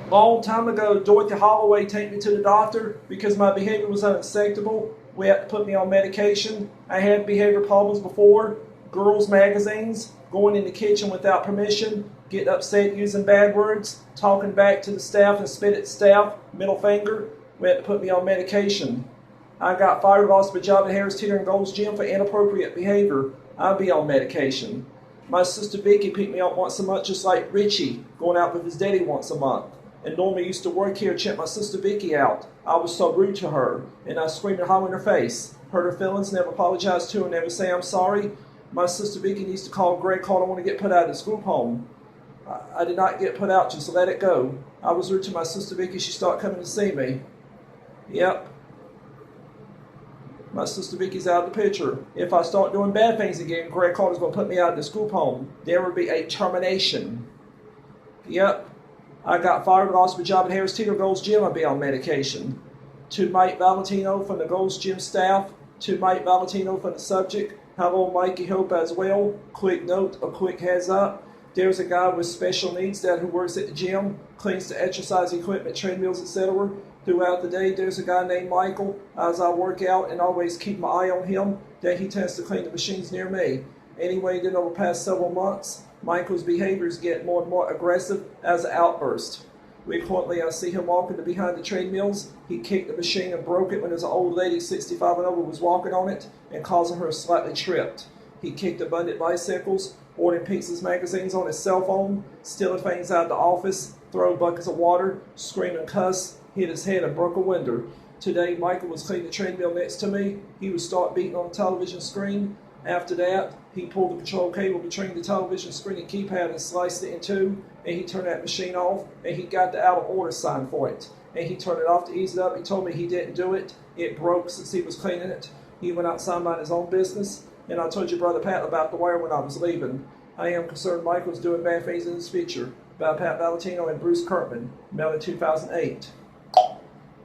Long time ago, Dorothy Holloway took me to the doctor because my behavior was unacceptable. We had to put me on medication. I had behavior problems before. Girls' magazines, going in the kitchen without permission, getting upset using bad words, talking back to the staff and spit at staff, middle finger. We had to put me on medication. I got fired, lost my job at Harris Teeter and Gold's Gym for inappropriate behavior. I'd be on medication. My sister Vicky picked me up once a month, just like Richie, going out with his daddy once a month. And Norma used to work here and check my sister Vicky out. I was so rude to her, and I screamed and hollered in her face. Hurt her feelings, never apologized to her, never say I'm sorry. My sister Vicky needs to call Greg, called I want to get put out of this group home. I did not get put out, just let it go. I was rude to my sister Vicky, she started coming to see me. Yep. My sister Vicky's out of the picture. If I start doing bad things again, Greg Carter's going to put me out of this group home. There will be a termination. Yep. I got fired, lost my job at Harris Teeter Gold's Gym. I'll be on medication. To Mike Valentino from the Gold's Gym staff. To Mike Valentino from the subject. Hello, Mikey. Hope as well. Quick note, a quick heads up. There's a guy with special needs that who works at the gym, cleans the exercise equipment, treadmills, etc. Throughout the day, there's a guy named Michael. As I work out and always keep my eye on him, that he tends to clean the machines near me. Anyway, then over the past several months, Michael's behaviors get more and more aggressive as an outburst. Frequently, I see him walking to behind the treadmills. He kicked the machine and broke it when there's an old lady, 65 and over, was walking on it and causing her slightly tripped. He kicked abundant bicycles, ordering pizzas, magazines on his cell phone, stealing things out of the office, throwing buckets of water, screaming and cuss, hit his head and broke a window. Today, Michael was cleaning the treadmill next to me. He would start beating on the television screen. After that, he pulled the control cable between the television screen and keypad and sliced it in two, and he turned that machine off, and he got the out of order sign for it. And he turned it off to ease it up. He told me he didn't do it. It broke since he was cleaning it. He went outside minding his own business, and I told your brother Pat about the wire when I was leaving. I am concerned Michael's doing bad things in his future. By Pat Valentino and Bruce Kirkman, mailed in 2008.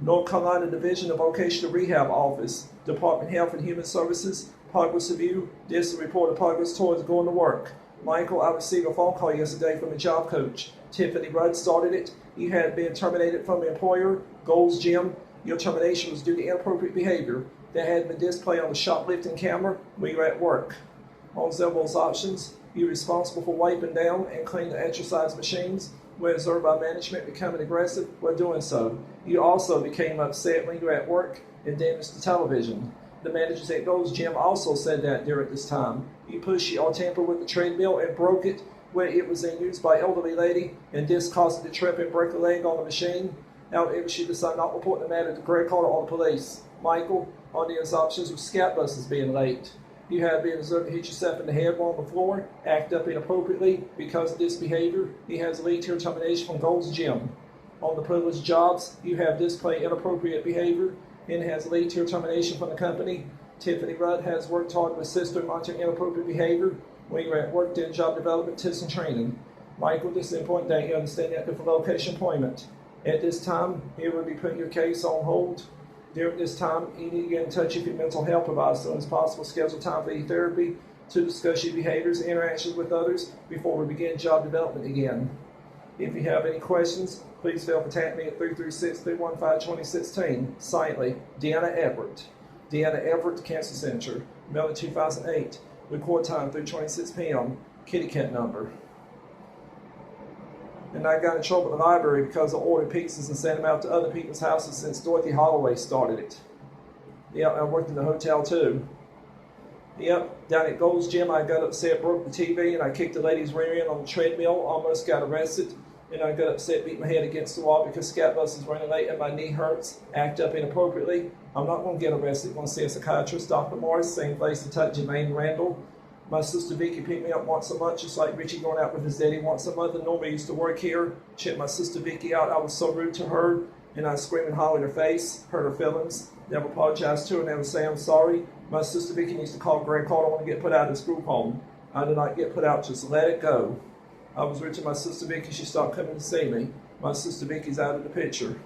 North Carolina Division of Vocational Rehab Office, Department of Health and Human Services, progress review. This is a report of progress towards going to work. Michael, I received a phone call yesterday from a job coach. Tiffany Rudd started it. You had been terminated from the employer, Gold's Gym. Your termination was due to inappropriate behavior that had been displayed on the shoplifting camera when you were at work. On several options, you're responsible for wiping down and cleaning the exercise machines. When observed by management becoming aggressive while doing so. You also became upset when you were at work and damaged the television. The managers at Gold's Gym also said that during this time. You pushed or tampered with the treadmill and broke it where it was in use by elderly lady, and this caused the trip and break a leg on the machine. However, she decided not to report the matter to Greg Carter or the police. Michael, on the assumptions of scout buses being late. You have been observed to hit yourself in the head while on the floor, act up inappropriately because of this behavior. He has lead to your termination from Gold's Gym. On the privileged jobs, you have displayed inappropriate behavior and has lead to your termination from the company. Tiffany Rudd has worked hard with sister to monitor inappropriate behavior when you're at work doing job development, tips, and training. Michael, this is important that you understand that for location employment. At this time, he will be putting your case on hold. During this time, you need to get in touch with your mental health provider as soon as possible. Schedule time for therapy to discuss your behaviors and interactions with others before we begin job development again. If you have any questions, please feel free to contact me at 336-315-2016. Silently, Deanna Everett. Deanna Everett, Cancer Center, mailed in 2008. Record time 3:26 p.m. Kitty cat number. And I got in trouble at the library because I ordered pizzas and sent them out to other people's houses since Dorothy Holloway started it. Yep, I worked in the hotel too. Yep, down at Gold's Gym, I got upset, broke the TV, and I kicked the lady's rear end on the treadmill, almost got arrested. And I got upset, beat my head against the wall because scout bus is running late and my knee hurts, act up inappropriately. I'm not going to get arrested. I'm going to see a psychiatrist, Dr. Morris, same place to touch Jermaine Randall. My sister Vicky picked me up once a month, just like Richie going out with his daddy once a month. And Norma used to work here, checked my sister Vicky out. I was so rude to her, and I screamed and hollered in her face, hurt her feelings, never apologized to her, never say I'm sorry. My sister Vicky needs to call Greg Carter. I want to get put out of this group home. I did not get put out, just let it go. I was rude to my sister Vicky. She stopped coming to see me. My sister Vicky's out of the picture.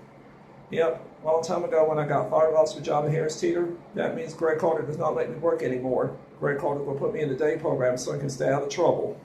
Yep, a long time ago when I got fired, lost my job at Harris Teeter. That means Greg Carter does not let me work anymore. Greg Carter will put me in the day program so I can stay out of trouble.